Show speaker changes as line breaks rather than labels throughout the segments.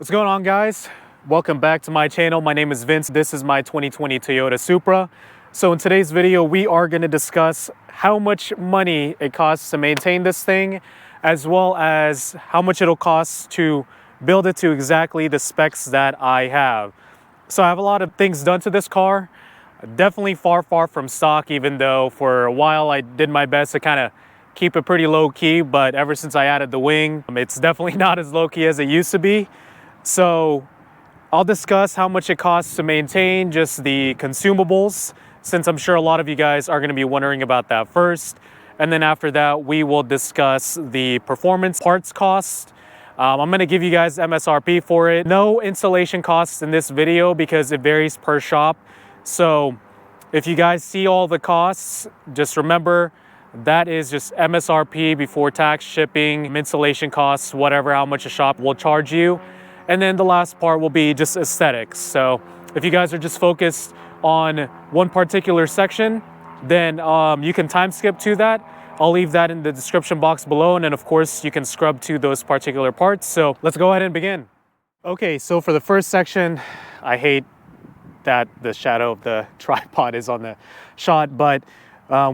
What's going on, guys? Welcome back to my channel. My name is Vince. This is my 2020 Toyota Supra. So in today's video, we are going to discuss how much money it costs to maintain this thing, as well as how much it'll cost to build it to exactly the specs that I have. So I have a lot of things done to this car. Definitely far from stock, even though for a while I did my best to kind of keep it pretty low key, but ever since I added the wing, it's definitely not as low key as it used to be. So I'll discuss how much it costs to maintain, just the consumables, since I'm sure a lot of you guys are going to be wondering about that first. And then after that, we will discuss the performance parts cost. I'm going to give you guys MSRP for it. No installation costs in this video because it varies per shop. So if you guys see all the costs, just remember that is just MSRP before tax, shipping, installation costs, whatever, how much a shop will charge you. And then the last part will be just aesthetics. So if you guys are just focused on one particular section, then you can time skip to that. I'll leave that in the description box below. And then of course you can scrub to those particular parts. So let's go ahead and begin. Okay, so for the first section, I hate that the shadow of the tripod is on the shot, but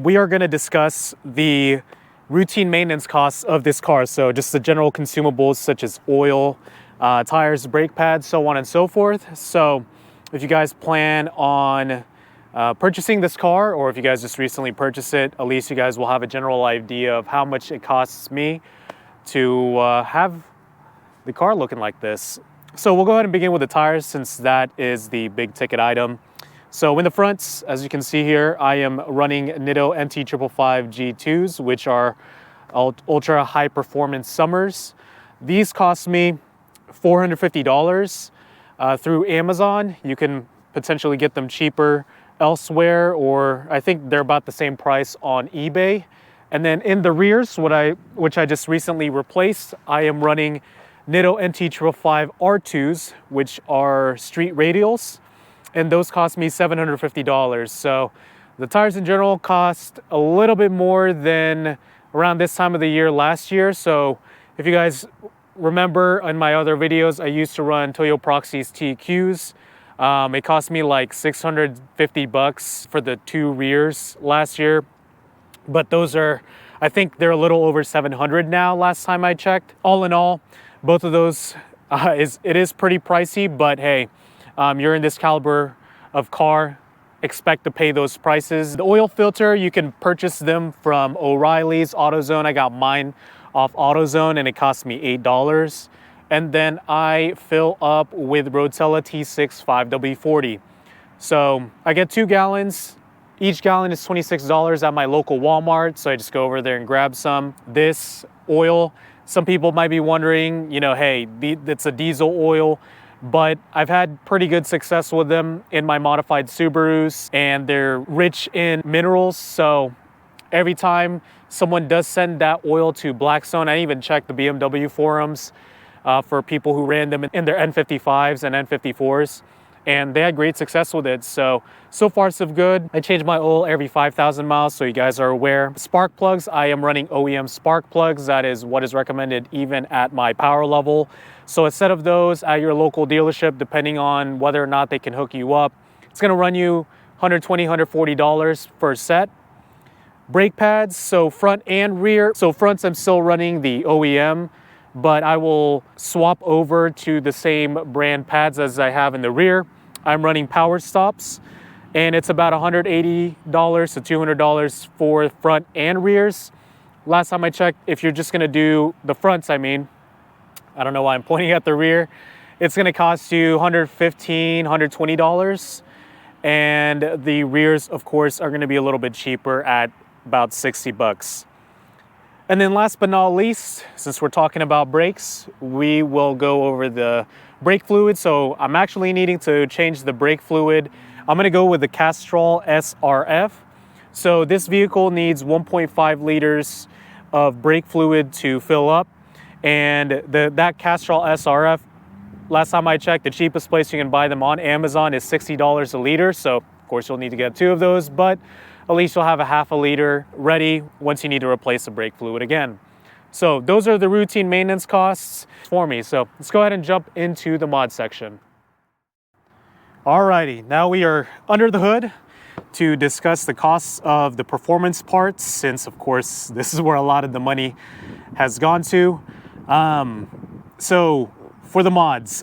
we are going to discuss the routine maintenance costs of this car. So just the general consumables such as oil, tires, brake pads, so on and so forth. So if you guys plan on purchasing this car, or if you guys just recently purchased it, at least you guys will have a general idea of how much it costs me to have the car looking like this. So we'll go ahead and begin with the tires, since that is the big ticket item. So in the fronts, as you can see here, I am running Nitto NT555 G2s, which are ultra high performance summers. These cost me $450 through Amazon. You can potentially get them cheaper elsewhere, or I think they're about the same price on eBay. And then in the rears, which I just recently replaced, I am running Nitto NT555 R2s, which are street radials, and those cost me $750. So the tires in general cost a little bit more than around this time of the year last year. So if you guys remember in my other videos, I used to run Toyo Proxy's TQs. It cost me like $650 for the two rears last year, but those are, I think they're a little over $700 now last time I checked. All in all, both of those it is pretty pricey, but hey, you're in this caliber of car, expect to pay those prices. The oil filter, you can purchase them from O'Reilly's, AutoZone. I got mine off AutoZone and it cost me $8. And then I fill up with Rotella T6 5W40. So I get 2 gallons. Each gallon is $26 at my local Walmart. So I just go over there and grab some. This oil, some people might be wondering, you know, hey, it's a diesel oil, but I've had pretty good success with them in my modified Subarus, and they're rich in minerals. So every time someone does send that oil to Blackstone, I even checked the BMW forums for people who ran them in their N55s and N54s, and they had great success with it. So far so good. I change my oil every 5,000 miles, so you guys are aware. Spark plugs, I am running OEM spark plugs. That is what is recommended even at my power level. So a set of those at your local dealership, depending on whether or not they can hook you up, it's gonna run you $120, $140 for a set. Brake pads, so front and rear. So fronts, I'm still running the OEM, but I will swap over to the same brand pads as I have in the rear. I'm running Power Stops, and it's about $180 to $200 for front and rears. Last time I checked, if you're just gonna do the fronts, I don't know why I'm pointing at the rear, it's gonna cost you $115, $120. And the rears, of course, are gonna be a little bit cheaper at about $60. And then last but not least, since we're talking about brakes, we will go over the brake fluid. So I'm actually needing to change the brake fluid. I'm gonna go with the Castrol SRF. So this vehicle needs 1.5 liters of brake fluid to fill up. And that Castrol SRF, last time I checked, the cheapest place you can buy them on Amazon is $60 a liter. So of course you'll need to get 2 of those, but at least you'll have a half a liter ready once you need to replace the brake fluid again. So those are the routine maintenance costs for me. So let's go ahead and jump into the mod section. Alrighty, now we are under the hood to discuss the costs of the performance parts, since of course this is where a lot of the money has gone to. So for the mods,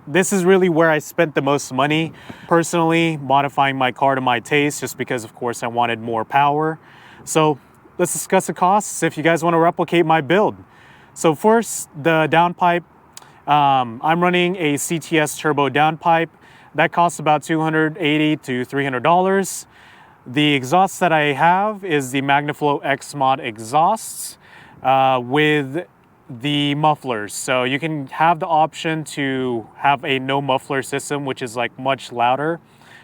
this is really where I spent the most money personally, modifying my car to my taste, just because of course I wanted more power. So let's discuss the costs if you guys want to replicate my build. So first, the downpipe. I'm running a CTS turbo downpipe. That costs about $280 to $300. The exhaust that I have is the MagnaFlow X Mod exhausts with the mufflers. So you can have the option to have a no muffler system, which is like much louder.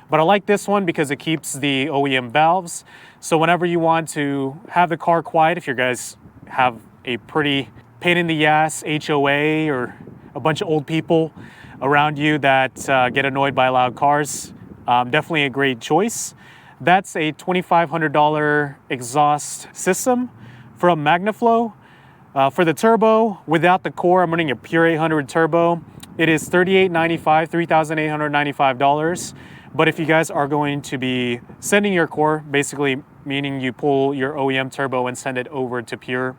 But I like this one because it keeps the OEM valves. So whenever you want to have the car quiet, if you guys have a pretty pain in the ass HOA or a bunch of old people around you that get annoyed by loud cars, definitely a great choice. That's a $2,500 exhaust system from MagnaFlow. For the turbo, without the core, I'm running a pure 800 turbo. It is $3,895, $3,895. But if you guys are going to be sending your core, basically meaning you pull your OEM turbo and send it over to pure,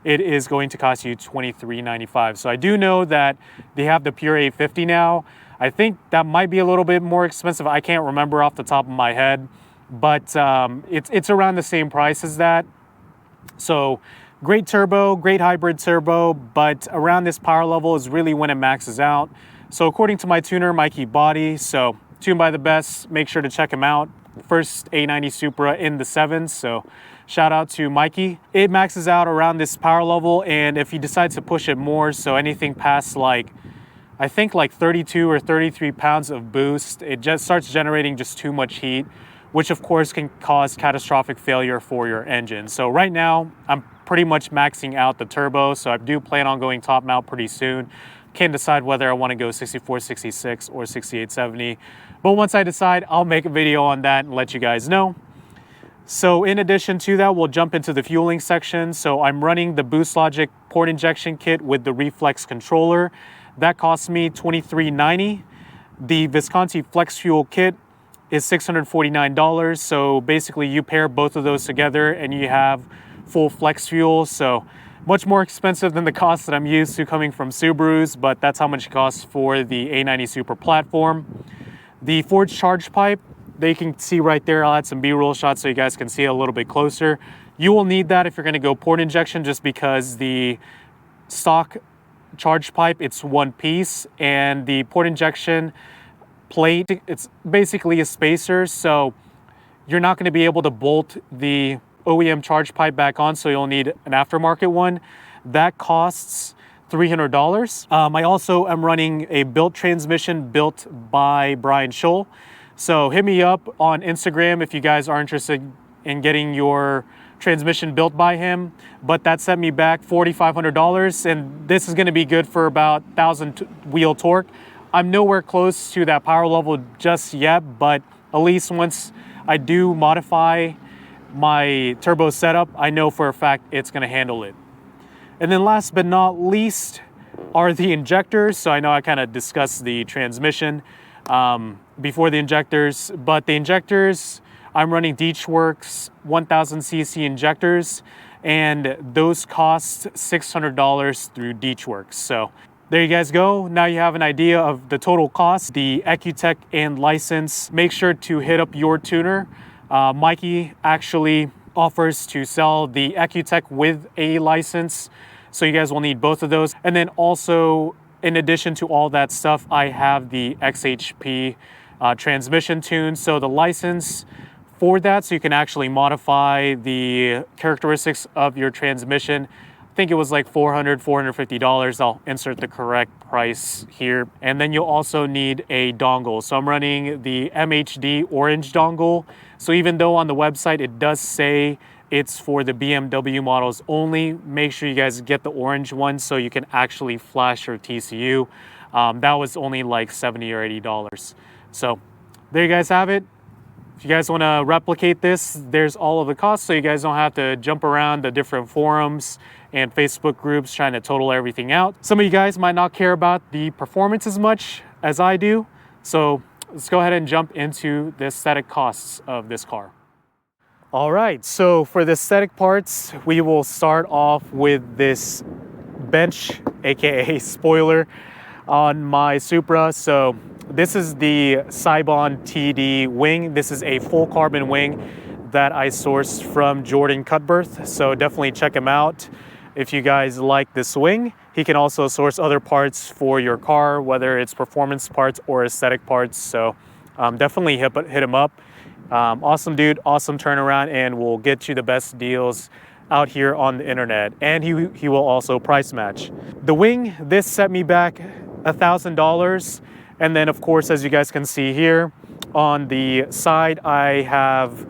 it is going to cost you $23.95. So I do know that they have the pure 850 now. I think that might be a little bit more expensive. I can't remember off the top of my head, but it's around the same price as that. So great turbo, great hybrid turbo, but around this power level is really when it maxes out. So according to my tuner, mkiv body, so tuned by the best, make sure to check him out. First 890 Supra in the 7s, so shout out to Mikey. It maxes out around this power level, and if he decides to push it more, so anything past I think 32 or 33 pounds of boost, it just starts generating just too much heat, which of course can cause catastrophic failure for your engine. So right now, I'm pretty much maxing out the turbo, so I do plan on going top mount pretty soon. Can't decide whether I want to go 64, 66, or 68, 70. But once I decide, I'll make a video on that and let you guys know. So in addition to that, we'll jump into the fueling section. So I'm running the Boost Logic port injection kit with the reflex controller. That costs me $23.90. The Visconti Flex Fuel kit is $649. So basically you pair both of those together and you have full flex fuel. So much more expensive than the cost that I'm used to coming from Subarus, but that's how much it costs for the A90 Supra platform. The forged charge pipe, they can see right there. I'll add some B-roll shots so you guys can see it a little bit closer. You will need that if you're going to go port injection, just because the stock charge pipe, it's one piece, and the port injection plate, it's basically a spacer, so you're not going to be able to bolt the OEM charge pipe back on, so you'll need an aftermarket one. That costs $300. I also am running a built transmission built by Brian Scholl. So hit me up on Instagram if you guys are interested in getting your transmission built by him. But that set me back $4,500, and this is going to be good for about 1,000 wheel torque. I'm nowhere close to that power level just yet, but at least once I do modify my turbo setup, I know for a fact it's going to handle it. And then last but not least are the injectors. So I know I kind of discussed the transmission before the injectors, but the injectors, I'm running Deechworks 1000cc injectors, and those cost $600 through Deechworks. So there you guys go. Now you have an idea of the total cost, the Ecutech and license. Make sure to hit up your tuner. Mikey actually offers to sell the Ecutech with a license, so you guys will need both of those. And then also, in addition to all that stuff, I have the XHP transmission tune. So the license for that, so you can actually modify the characteristics of your transmission. I think it was like $400, $450. I'll insert the correct price here. And then you'll also need a dongle. So I'm running the MHD orange dongle. So even though on the website it does say it's for the BMW models only, make sure you guys get the orange one so you can actually flash your TCU. That was only like $70 or $80. So there you guys have it. If you guys want to replicate this, there's all of the costs, so you guys don't have to jump around the different forums and Facebook groups trying to total everything out. Some of you guys might not care about the performance as much as I do, so let's go ahead and jump into the aesthetic costs of this car. All right, so for the aesthetic parts, we will start off with this bench, aka spoiler, on my Supra. So this is the Cybon TD wing. This is a full carbon wing that I sourced from Jordan Cutbirth, so definitely check him out if you guys like this wing. He can also source other parts for your car, whether it's performance parts or aesthetic parts, so definitely hit him up. Awesome dude, awesome turnaround, and will get you the best deals out here on the internet, and he will also price match. The wing, this set me back $1,000, and then of course, as you guys can see here on the side, I have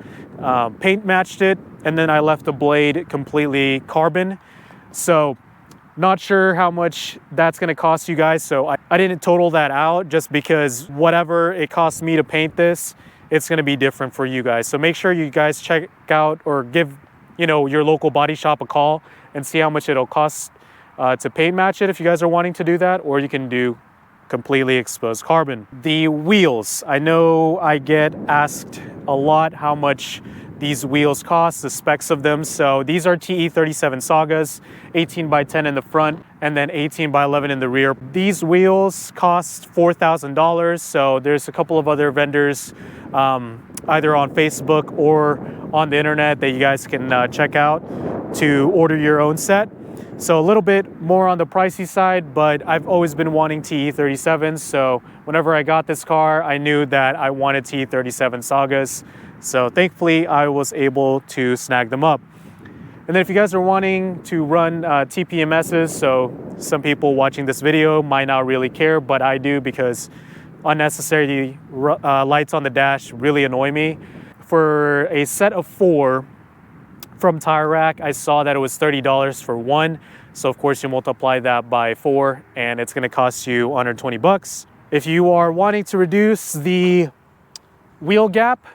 paint matched it, and then I left the blade completely carbon. So not sure how much that's going to cost you guys, so I didn't total that out, just because whatever it costs me to paint this, it's going to be different for you guys. So make sure you guys check out or give your local body shop a call and see how much it'll cost to paint match it if you guys are wanting to do that, or you can do completely exposed carbon. The wheels, I know I get asked a lot how much these wheels cost, the specs of them. So these are TE37 Sagas, 18 by 10 in the front and then 18 by 11 in the rear. These wheels cost $4,000. So there's a couple of other vendors either on Facebook or on the internet that you guys can check out to order your own set. So a little bit more on the pricey side, but I've always been wanting TE37s. So whenever I got this car, I knew that I wanted TE37 Sagas. So thankfully, I was able to snag them up. And then if you guys are wanting to run TPMSs, so some people watching this video might not really care, but I do, because unnecessary lights on the dash really annoy me. For a set of 4 from Tire Rack, I saw that it was $30 for one. So of course you multiply that by 4 and it's gonna cost you 120 bucks. If you are wanting to reduce the wheel gap,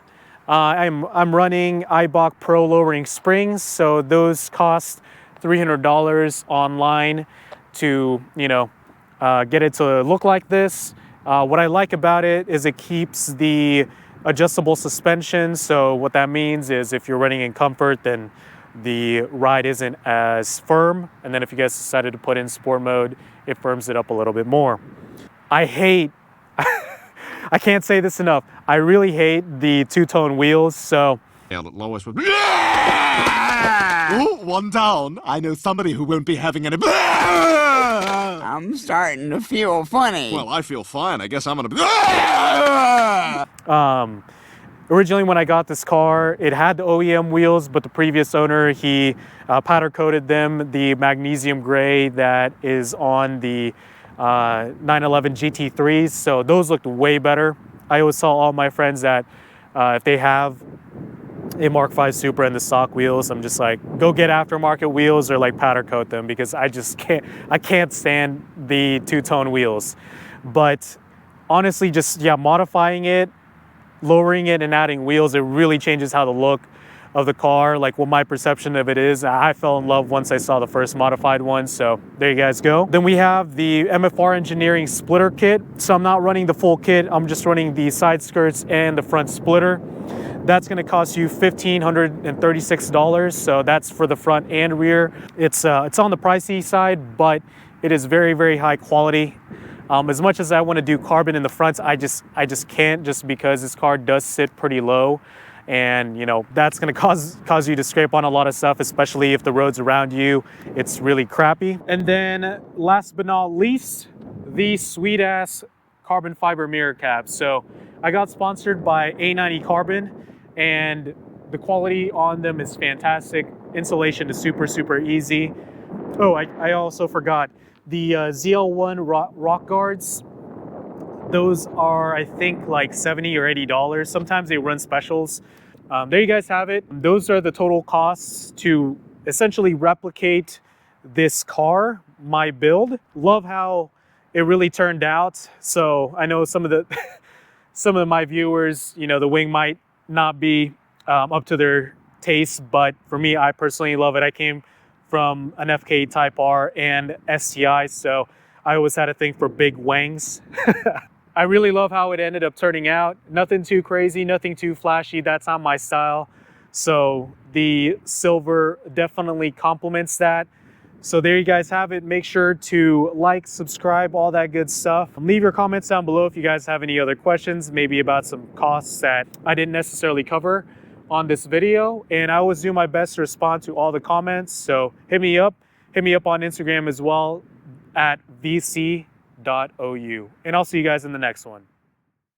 I'm running iBach Pro lowering springs. So those cost $300 online to, get it to look like this. What I like about it is it keeps the adjustable suspension. So what that means is if you're running in comfort, then the ride isn't as firm. And then if you guys decided to put in sport mode, it firms it up a little bit more. I hate, I can't say this enough, I really hate the two-tone wheels. So
Lois was Ooh, one down. I know somebody who won't be having any.
I'm starting to feel funny.
Well, I feel fine. I guess I'm gonna.
Originally, when I got this car, it had the OEM wheels, but the previous owner, he powder coated them the magnesium gray that is on the 911 GT3s. So those looked way better. I always tell all my friends that if they have a Mark V Supra and the stock wheels, I'm just like, go get aftermarket wheels or like powder coat them, because I can't stand the two-tone wheels. But honestly, just modifying it, lowering it and adding wheels, it really changes how the look of the car, like what my perception of it is. I fell in love once I saw the first modified one, so there you guys go. Then we have the MFR Engineering splitter kit. So I'm not running the full kit, I'm just running the side skirts and the front splitter. That's gonna cost you $1,536, so that's for the front and rear. It's on the pricey side, but it is very, very high quality. As much as I want to do carbon in the front, I just can't, just because this car does sit pretty low, and that's going to cause you to scrape on a lot of stuff, especially if the roads around you it's really crappy. And then last but not least, the sweet ass carbon fiber mirror caps. So I got sponsored by A90 Carbon, and the quality on them is fantastic. Installation is super easy. Oh, I also forgot. The ZL1 rock guards, those are, I think, like $70 or $80. Sometimes they run specials. There you guys have it. Those are the total costs to essentially replicate this car, my build. Love how it really turned out. So I know some of my viewers, the wing might not be up to their taste, but for me, I personally love it. I came from an FK Type R and STI, so I always had a thing for big wangs. I really love how it ended up turning out. Nothing too crazy, nothing too flashy. That's not my style. So the silver definitely complements that. So there you guys have it. Make sure to like, subscribe, all that good stuff. Leave your comments down below if you guys have any other questions, maybe about some costs that I didn't necessarily cover on this video. And I always do my best to respond to all the comments. So hit me up on Instagram as well at vc.ou. And I'll see you guys in the next one.